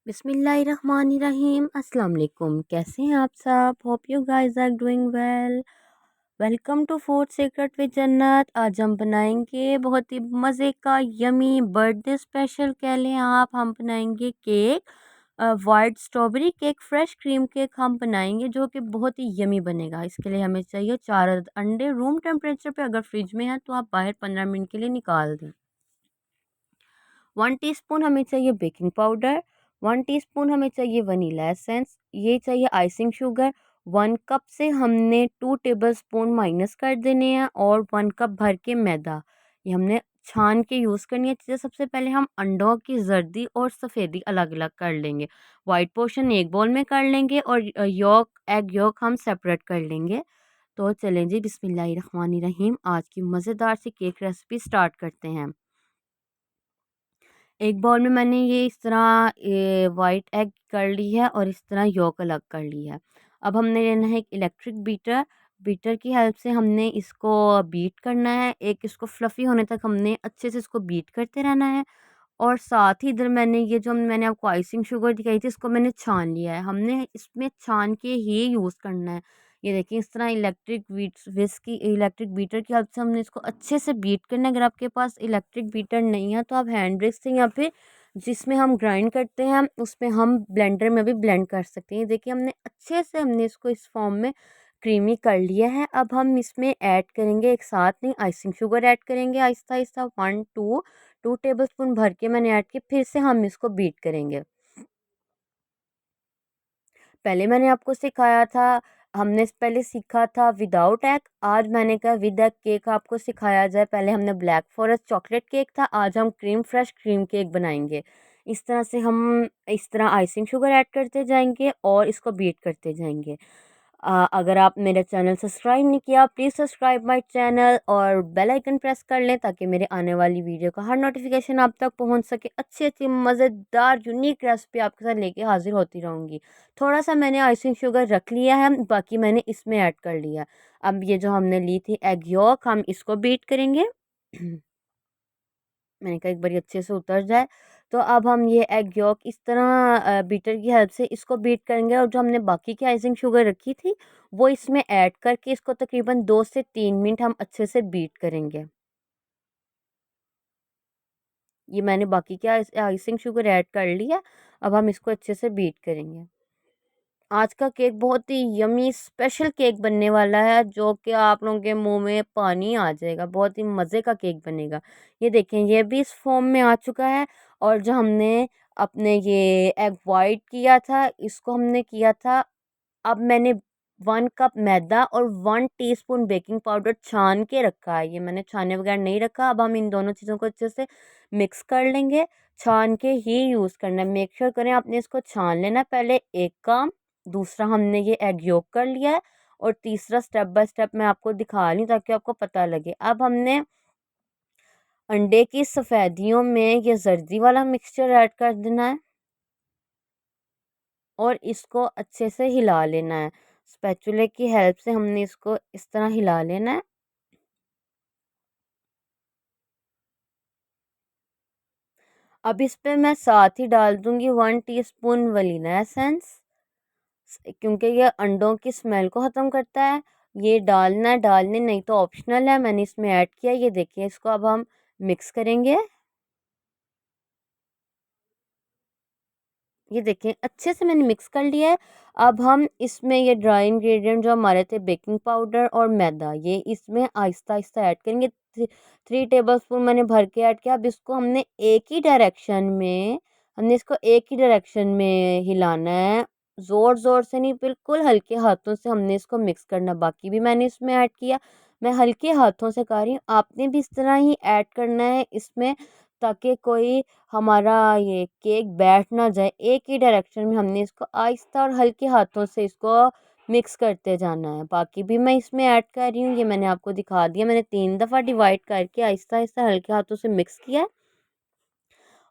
बिस्मिल्लाहिर्रहमानिर्रहीम। अस्सलाम वालेकुम। कैसे हैं आप सब? Hope you guys are doing well. Welcome to food secret with Jannat. आज हम बनाएंगे बहुत ही मज़े का यमी बर्थडे स्पेशल कह लें आप। हम बनाएंगे cake, white strawberry cake, fresh cream cake हम बनाएंगे जो कि बहुत ही यमी बनेगा। इसके लिए हमें चाहिए 4 अंडे रूम टेम्परेचर पे। अगर फ्रिज में है तो आप बाहर 15 मिनट के लिए निकाल दें। 1 टीस्पून हमें चाहिए बेकिंग पाउडर। 1 टीस्पून हमें चाहिए वनीला एसेंस। ये चाहिए आइसिंग शुगर। 1 कप से हमने 2 टेबल स्पून माइनस कर देने हैं और 1 कप भर के मैदा। ये हमने छान के यूज़ करनी है चीज़ें। सबसे पहले हम अंडों की जर्दी और सफ़ेदी अलग अलग कर लेंगे। वाइट पोर्शन एक बाउल में कर लेंगे और योक एग योक हम सेपरेट कर लेंगे। तो चलें जी, बिस्मिल्लाहिर्रहमानिर्रहीम। आज की मज़ेदार सी केक रेसिपी स्टार्ट करते हैं। एक बाउल में मैंने ये इस तरह वाइट एग कर ली है और इस तरह योक अलग कर ली है। अब हमने लेना है एक इलेक्ट्रिक बीटर। बीटर की हेल्प से हमने इसको बीट करना है। एक इसको फ्लफ़ी होने तक हमने अच्छे से इसको बीट करते रहना है। और साथ ही इधर मैंने ये जो मैंने आपको आइसिंग शुगर दिखाई थी इसको मैंने छान लिया है। हमने इसमें छान के ही यूज़ करना है। ये देखिए इस तरह इलेक्ट्रिक बीटर की हेल्प से हमने इसको अच्छे से बीट करना है। अगर आपके पास इलेक्ट्रिक बीटर नहीं है तो आप हैंड ब्रिक्स से या फिर जिसमें हम ग्राइंड करते हैं उसमें हम ब्लेंडर में भी ब्लेंड कर सकते हैं। देखिए हमने इसको इस फॉर्म में क्रीमी कर लिया है। अब हम इसमें ऐड करेंगे, एक साथ नहीं आइसिंग शुगर ऐड करेंगे आहिस्ता आहिस्ता। 2 टेबल स्पून भर के मैंने ऐड किया। फिर से हम इसको बीट करेंगे। पहले मैंने आपको सिखाया था, हमने पहले सीखा था विदाउट एग। आज मैंने कहा विद एग केक आपको सिखाया जाए। पहले हमने ब्लैक फॉरेस्ट चॉकलेट केक था, आज हम फ्रेश क्रीम केक बनाएंगे। इस तरह से हम इस तरह आइसिंग शुगर ऐड करते जाएंगे और इसको बीट करते जाएंगे। अगर आप मेरा चैनल सब्सक्राइब नहीं किया प्लीज़ सब्सक्राइब माय चैनल और बेल आइकन प्रेस कर लें ताकि मेरे आने वाली वीडियो का हर नोटिफिकेशन आप तक पहुंच सके। अच्छी अच्छी मज़ेदार यूनिक रेसिपी आपके साथ लेके हाजिर होती रहूँगी। थोड़ा सा मैंने आइसिंग शुगर रख लिया है, बाकी मैंने इसमें ऐड कर लिया। अब ये जो हमने ली थी एग यॉक, हम इसको बीट करेंगे। मैंने कहा एक बार अच्छे से उतर जाए। तो अब हम ये एग यॉक इस तरह बीटर की हेल्प से इसको बीट करेंगे और जो हमने बाकी की आइसिंग शुगर रखी थी वो इसमें ऐड करके इसको तकरीबन 2 से 3 मिनट हम अच्छे से बीट करेंगे। ये मैंने बाकी की आइसिंग शुगर ऐड कर लिया। अब हम इसको अच्छे से बीट करेंगे। आज का केक बहुत ही यमी स्पेशल केक बनने वाला है जो कि आप लोगों के मुंह में पानी आ जाएगा। बहुत ही मज़े का केक बनेगा। ये देखें ये भी इस फॉर्म में आ चुका है। और जो हमने अपने ये एग वाइट किया था इसको हमने किया था। अब मैंने 1 कप मैदा और 1 टीस्पून बेकिंग पाउडर छान के रखा है। ये मैंने छाने बगैर नहीं रखा। अब हम इन दोनों चीज़ों को अच्छे से मिक्स कर लेंगे। छान के ही यूज़ करना है। मेक श्योर करें आपने इसको छान लेना पहले, एक काम। दूसरा हमने ये एग योक कर लिया है और तीसरा स्टेप बाय स्टेप मैं आपको दिखा रही हूँ ताकि आपको पता लगे। अब हमने अंडे की सफ़ेदियों में ये जर्दी वाला मिक्सचर ऐड कर देना है और इसको अच्छे से हिला लेना है। स्पैचुले की हेल्प से हमने इसको इस तरह हिला लेना है। अब इस पे मैं साथ ही डाल दूंगी 1 टीस्पून वनीला एसेंस क्योंकि ये अंडों की स्मेल को ख़त्म करता है। ये डालना है, डालने नहीं तो ऑप्शनल है। मैंने इसमें ऐड किया। ये देखिए इसको अब हम मिक्स करेंगे। ये देखें अच्छे से मैंने मिक्स कर लिया है। अब हम इसमें ये ड्राई इंग्रेडिएंट जो हमारे थे बेकिंग पाउडर और मैदा ये इसमें आहिस्ता आहिस्ता ऐड करेंगे। 3 टेबल स्पून मैंने भर के ऐड किया। अब इसको हमने इसको एक ही डायरेक्शन में हिलाना है। ज़ोर ज़ोर से नहीं, बिल्कुल हल्के हाथों से हमने इसको मिक्स करना। बाकी भी मैंने इसमें ऐड किया। मैं हल्के हाथों से कर रही हूँ, आपने भी इस तरह ही ऐड करना है इसमें ताकि कोई हमारा ये केक बैठ ना जाए। एक ही डायरेक्शन में हमने इसको आहिस्ता और हल्के हाथों से इसको मिक्स करते जाना है। बाकी भी मैं इसमें ऐड कर रही हूँ, ये मैंने आपको दिखा दिया। मैंने 3 दफ़ा डिवाइड करके आहिस्ता आहिस्ता हल्के हाथों से मिक्स किया।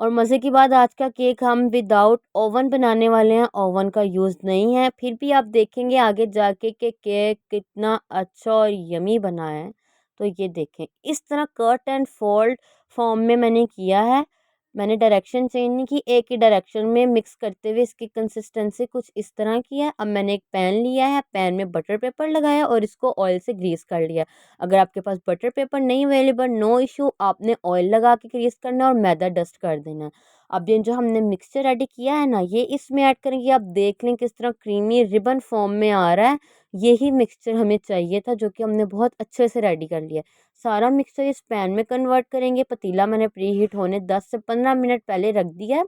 और मज़े की बात, आज का केक हम विदाउट ओवन बनाने वाले हैं, ओवन का यूज़ नहीं है। फिर भी आप देखेंगे आगे जाके कि केक कितना अच्छा और यमी बना है। तो ये देखें इस तरह कट एंड फोल्ड फॉर्म में मैंने किया है। मैंने डायरेक्शन चेंज नहीं की, एक ही डायरेक्शन में मिक्स करते हुए इसकी कंसिस्टेंसी कुछ इस तरह की है। अब मैंने एक पैन लिया है, पैन में बटर पेपर लगाया और इसको ऑयल से ग्रीस कर लिया। अगर आपके पास बटर पेपर नहीं अवेलेबल, नो इशू, आपने ऑयल लगा के ग्रीस करना है और मैदा डस्ट कर देना है। अब ये जो हमने मिक्सचर रेडी किया है ना, ये इसमें ऐड करेंगे। आप देख लें किस तरह क्रीमी रिबन फॉर्म में आ रहा है। यही मिक्सचर हमें चाहिए था, जो कि हमने बहुत अच्छे से रेडी कर लिया। सारा मिक्सचर इस पैन में कन्वर्ट करेंगे। पतीला मैंने प्री हीट होने 10 से 15 मिनट पहले रख दिया है,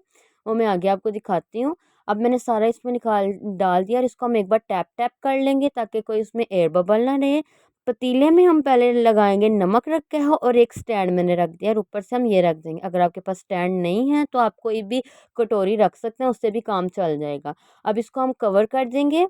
वो मैं आगे आपको दिखाती हूँ। अब मैंने सारा इसमें निकाल डाल दिया और इसको हम एक बार टैप टैप कर लेंगे ताकि कोई इसमें एयर बबल ना रहे। पतीले में हम पहले लगाएंगे नमक रख के हो, और एक स्टैंड मैंने रख दिया और ऊपर से हम ये रख देंगे। अगर आपके पास स्टैंड नहीं है तो आप कोई भी कटोरी रख सकते हैं, उससे भी काम चल जाएगा। अब इसको हम कवर कर देंगे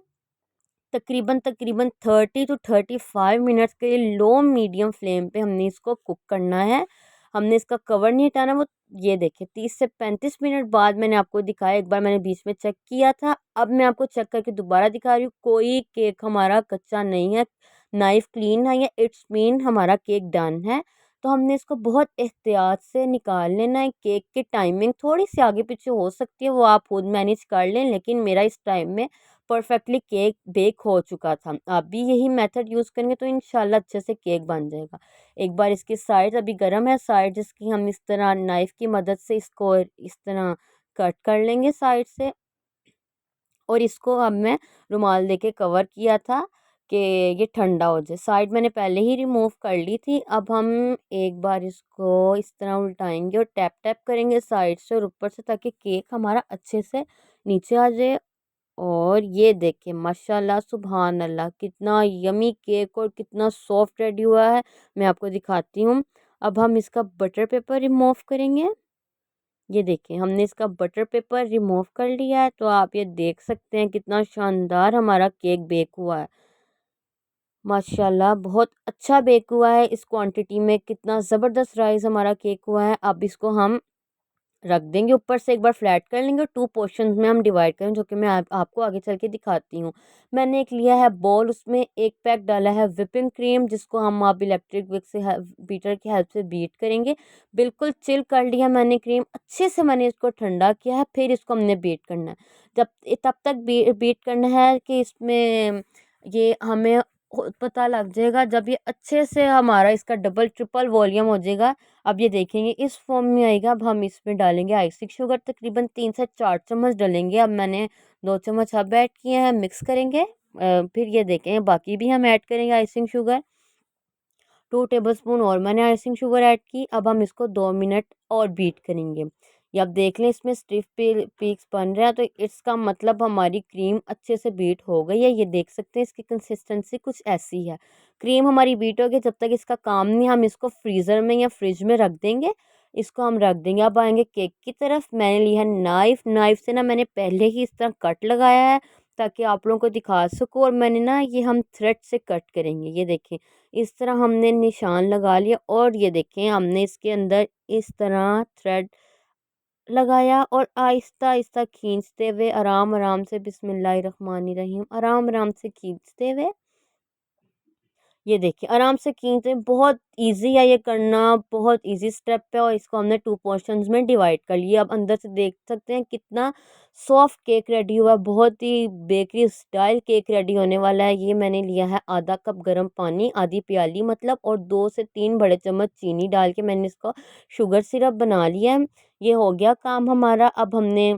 तकरीबन तकरीबन 30 to 35 मिनट्स के लिए लो मीडियम फ्लेम पे हमने इसको कुक करना है। हमने इसका कवर नहीं हटाना। वो ये देखिए 30 से 35 मिनट बाद मैंने आपको दिखाया, एक बार मैंने बीच में चेक किया था, अब मैं आपको चेक करके दोबारा दिखा रही हूँ। कोई केक हमारा कच्चा नहीं है, नाइफ क्लीन है, या इट्स मीन हमारा केक डन है। तो हमने इसको बहुत एहतियात से निकाल लेना है। केक की टाइमिंग थोड़ी सी आगे पीछे हो सकती है, वो आप खुद मैनेज कर लें, लेकिन मेरा इस टाइम में परफेक्टली केक बेक हो चुका था। आप भी यही मेथड यूज़ करेंगे तो इंशाल्लाह अच्छे से केक बन जाएगा। एक बार इसकी साइड अभी गर्म है, साइड जिसकी हम इस तरह नाइफ़ की मदद से इसको इस तरह कट कर लेंगे साइड से। और इसको अब मैं रुमाल देके कवर किया था कि ये ठंडा हो जाए। साइड मैंने पहले ही रिमूव कर ली थी। अब हम एक बार इसको इस तरह उल्टाएंगे और टैप टैप करेंगे साइड से और ऊपर से, ताकि केक हमारा अच्छे से नीचे आ जाए। और ये देखिए माशाल्लाह सुभान अल्लाह, कितना यमी केक और कितना सॉफ्ट रेडी हुआ है। मैं आपको दिखाती हूँ। अब हम इसका बटर पेपर रिमूव करेंगे। ये देखिए हमने इसका बटर पेपर रिमूव कर लिया है, तो आप ये देख सकते हैं कितना शानदार हमारा केक बेक हुआ है। माशाल्लाह बहुत अच्छा बेक हुआ है। इस क्वांटिटी में कितना ज़बरदस्त राइस हमारा केक हुआ है। अब इसको हम रख देंगे ऊपर से, एक बार फ्लैट कर लेंगे और टू पोर्शंस में हम डिवाइड करें, जो कि मैं आपको आगे चल के दिखाती हूँ। मैंने एक लिया है बोल, उसमें एक पैक डाला है विपिंग क्रीम, जिसको हम आप इलेक्ट्रिक विक से बीटर की हेल्प से बीट करेंगे। बिल्कुल चिल कर लिया मैंने क्रीम, अच्छे से मैंने इसको ठंडा किया है, फिर इसको हमने बीट करना है। जब तब तक बीट करना है कि इसमें ये हमें पता लग जाएगा, जब ये अच्छे से हमारा इसका डबल ट्रिपल वॉल्यूम हो जाएगा। अब ये देखेंगे इस फॉर्म में आएगा। अब हम इसमें डालेंगे आइसिंग शुगर, तकरीबन 3 से 4 चम्मच डालेंगे। अब मैंने 2 चम्मच अब ऐड किए हैं, मिक्स करेंगे। फिर ये देखें बाकी भी हम ऐड करेंगे आइसिंग शुगर। 2 टेबलस्पून और मैंने आइसिंग शुगर ऐड की। अब हम इसको 2 मिनट और बीट करेंगे। ये आप देख लें इसमें स्टिफ पीक्स बन रहा है, तो इसका मतलब हमारी क्रीम अच्छे से बीट हो गई है। ये देख सकते हैं इसकी कंसिस्टेंसी कुछ ऐसी है। क्रीम हमारी बीट हो गई, जब तक इसका काम नहीं, हम इसको फ्रीज़र में या फ्रिज में रख देंगे। इसको हम रख देंगे। अब आएंगे केक की तरफ। मैंने लिया है नाइफ़, नाइफ़ से ना मैंने पहले ही इस तरह कट लगाया है ताकि आप लोगों को दिखा सकूँ। और मैंने ना ये हम थ्रेड से कट करेंगे। ये देखें इस तरह हमने निशान लगा लिया, और ये देखें हमने इसके अंदर इस तरह थ्रेड लगाया और आहिस्ता आहिस्ता खींचते हुए आराम आराम से, बिस्मिल्लाहिर्रहमानिर्रहीम, आराम आराम से खींचते हुए, ये देखिए आराम से खींचते, बहुत इजी है ये करना, बहुत इजी स्टेप है। और इसको हमने टू पोर्शंस में डिवाइड कर लिया। अब अंदर से देख सकते हैं कितना सॉफ्ट केक रेडी हुआ है, बहुत ही बेकरी स्टाइल केक रेडी होने वाला है। ये मैंने लिया है आधा कप गर्म पानी, आधी प्याली मतलब, और 2 से 3 बड़े चम्मच चीनी डाल के मैंने इसको शुगर सिरप बना लिया है। ये हो गया काम हमारा। अब हमने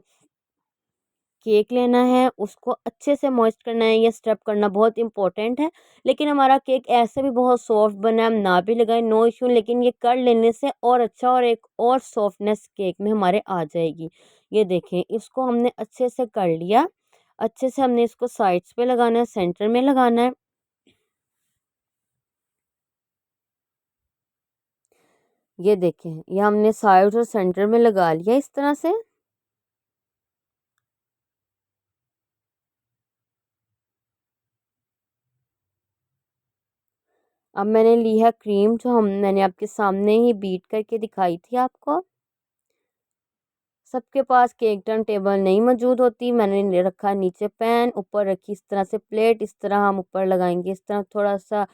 केक लेना है, उसको अच्छे से मॉइस्ट करना है। ये स्टेप करना बहुत इंपॉर्टेंट है। लेकिन हमारा केक ऐसे भी बहुत सॉफ्ट बना है, हम ना भी लगाए नो इशू, लेकिन ये कर लेने से और अच्छा और एक और सॉफ्टनेस केक में हमारे आ जाएगी। ये देखें इसको हमने अच्छे से कर लिया। अच्छे से हमने इसको साइड्स पे लगाना है, सेंटर में लगाना है। ये देखें ये हमने साइड और सेंटर में लगा लिया इस तरह से। अब मैंने ली है क्रीम, जो हम मैंने आपके सामने ही बीट करके दिखाई थी आपको। सबके पास केक टर्न टेबल नहीं मौजूद होती। मैंने रखा नीचे पैन, ऊपर रखी इस तरह से प्लेट, इस तरह हम ऊपर लगाएंगे इस तरह थोड़ा सा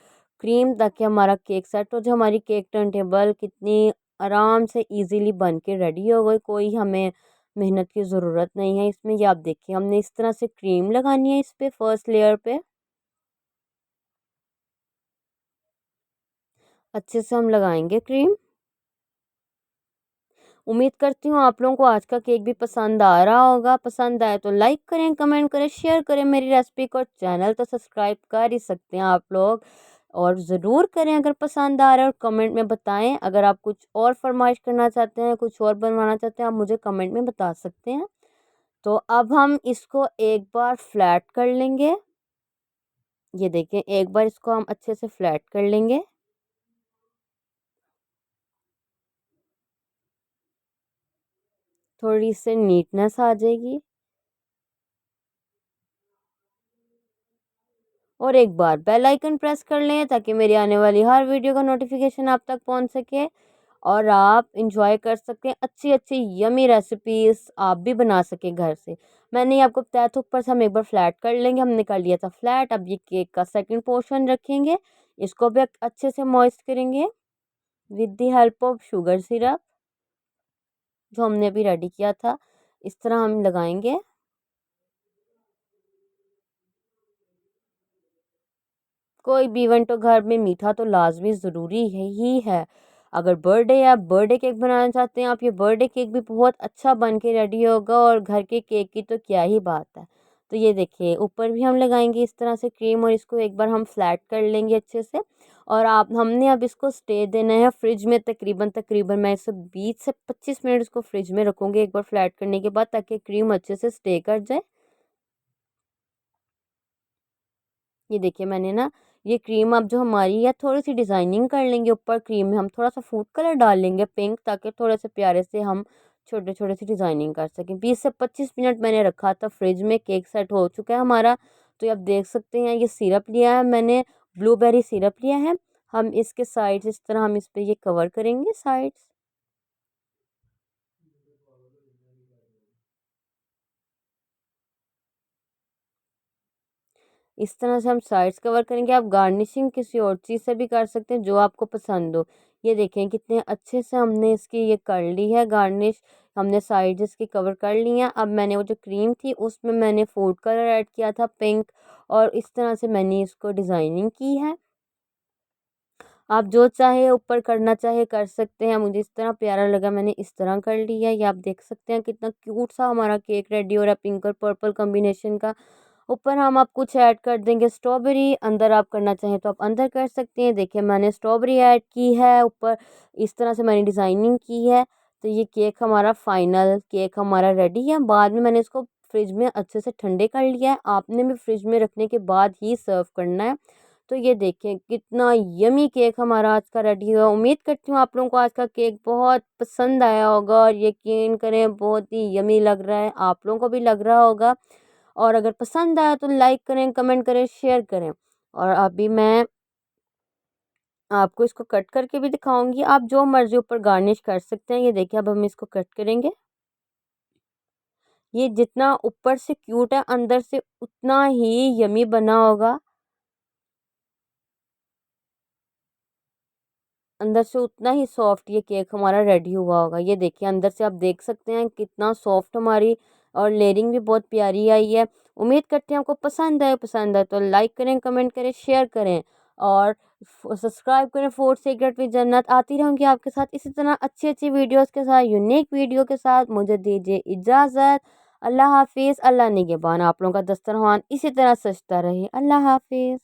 क्रीम, ताकि हमारा केक सेट हो जाए। हमारी केक टर्न टेबल कितनी आराम से इजीली बन के रेडी हो गई। कोई हमें मेहनत की ज़रूरत नहीं है इसमें। ये आप देखिए, हमने इस तरह से क्रीम लगानी है इस पे फर्स्ट लेयर पे। अच्छे से हम लगाएंगे क्रीम। उम्मीद करती हूँ आप लोगों को आज का केक भी पसंद आ रहा होगा। पसंद आए तो लाइक करें, कमेंट करें, शेयर करें मेरी रेसिपी को। चैनल तो सब्सक्राइब कर ही सकते हैं आप लोग, और ज़रूर करें अगर पसंद आ रहा है। और कमेंट में बताएं अगर आप कुछ और फरमाइश करना चाहते हैं, कुछ और बनवाना चाहते हैं, आप मुझे कमेंट में बता सकते हैं। तो अब हम इसको एक बार फ्लैट कर लेंगे। ये देखें, एक बार इसको हम अच्छे से फ्लैट कर लेंगे। थोड़ी सी नीटनेस आ जाएगी। और एक बार बेल आइकन प्रेस कर लें ताकि मेरी आने वाली हर वीडियो का नोटिफिकेशन आप तक पहुंच सके और आप इंजॉय कर सकें। अच्छी अच्छी यमी रेसिपीज़ आप भी बना सकें घर से। मैंने आपको बताया था ऊपर से हम एक बार फ्लैट कर लेंगे। हमने कर लिया था फ्लैट। अब ये केक का सेकंड पोर्शन रखेंगे। इसको भी अच्छे से मॉइस्ट करेंगे with the help of sugar syrup जो हमने अभी रेडी किया था। इस तरह हम लगाएंगे। कोई भी इवेंट हो घर में मीठा तो लाजमी ज़रूरी है ही है। अगर बर्थडे या बर्थडे केक बनाना चाहते हैं आप, ये बर्थडे केक भी बहुत अच्छा बन के रेडी होगा। और घर के केक की तो क्या ही बात है। तो ये देखिए, ऊपर भी हम लगाएंगे इस तरह से क्रीम और इसको एक बार हम फ्लैट कर लेंगे अच्छे से। और आप हमने अब इसको स्टे देना है फ्रिज में। तकरीबन तकरीबन मैं इसे 20 से 25 मिनट इसको फ्रिज में रखूँगी एक बार फ्लैट करने के बाद, ताकि क्रीम अच्छे से स्टे कर जाए। ये देखिए, मैंने ना ये क्रीम अब जो हमारी है थोड़ी सी डिज़ाइनिंग कर लेंगे ऊपर क्रीम में। हम थोड़ा सा फूड कलर डाल लेंगे पिंक, ताकि थोड़े से प्यारे से हम छोटे छोटे से डिज़ाइनिंग कर सकें। 20 से 25 मिनट मैंने रखा था फ्रिज में। केक सेट हो चुका है हमारा। तो ये आप देख सकते हैं, ये सिरप लिया है मैंने, ब्लूबेरी सिरप लिया है। हम इसके साइड्स इस तरह हम इस पर ये कवर करेंगे साइड्स। इस तरह से हम साइड्स कवर करेंगे। आप गार्निशिंग किसी और चीज़ से भी कर सकते हैं जो आपको पसंद हो। ये देखें कितने अच्छे से हमने इसकी ये कर ली है गार्निश। हमने साइड्स इसकी कवर कर ली हैं। अब मैंने वो जो क्रीम थी उसमें मैंने फूड कलर ऐड किया था पिंक, और इस तरह से मैंने इसको डिज़ाइनिंग की है। आप जो चाहे ऊपर करना चाहे कर सकते हैं। मुझे इस तरह प्यारा लगा, मैंने इस तरह कर लिया। ये आप देख सकते हैं कितना क्यूट सा हमारा केक रेडी हो रहा है पिंक और पर्पल कॉम्बिनेशन का। ऊपर हम आप कुछ ऐड कर देंगे स्ट्रॉबेरी। अंदर आप करना चाहें तो आप अंदर कर सकते हैं। देखिए, मैंने स्ट्रॉबेरी ऐड की है ऊपर। इस तरह से मैंने डिज़ाइनिंग की है। तो ये केक हमारा फाइनल केक हमारा रेडी है। बाद में मैंने इसको फ्रिज में अच्छे से ठंडे कर लिया है। आपने भी फ्रिज में रखने के बाद ही सर्व करना है। तो ये देखें कितना यमी केक हमारा आज का रेडी हुआ। उम्मीद करती हूँ आप लोगों को आज का केक बहुत पसंद आया होगा, और यकीन करें बहुत ही यमी लग रहा है, आप लोगों को भी लग रहा होगा। और अगर पसंद आया तो लाइक करें, कमेंट करें, शेयर करें। और अभी मैं आपको इसको कट करके भी दिखाऊंगी। आप जो मर्जी ऊपर गार्निश कर सकते हैं। ये देखिए, अब हम इसको कट करेंगे। ये जितना ऊपर से क्यूट है अंदर से उतना ही यमी बना होगा। अंदर से उतना ही सॉफ्ट ये केक हमारा रेडी हुआ होगा। ये देखिए, अंदर से आप देख सकते हैं कितना सॉफ्ट हमारी, और लेयरिंग भी बहुत प्यारी आई है। उम्मीद करते हैं आपको पसंद आए तो लाइक करें, कमेंट करें, शेयर करें, और सब्सक्राइब करें। फूड सीक्रेट विद जन्नत आती रहूँगी आपके साथ इसी तरह अच्छी अच्छी वीडियोज़ के साथ, यूनिक वीडियो के साथ। मुझे दीजिए इजाज़त। अल्लाह हाफिज़। अल्लाह निगहबान। आप लोगों का दस्तरखान इसी तरह सजता रहे। अल्लाह हाफिज़।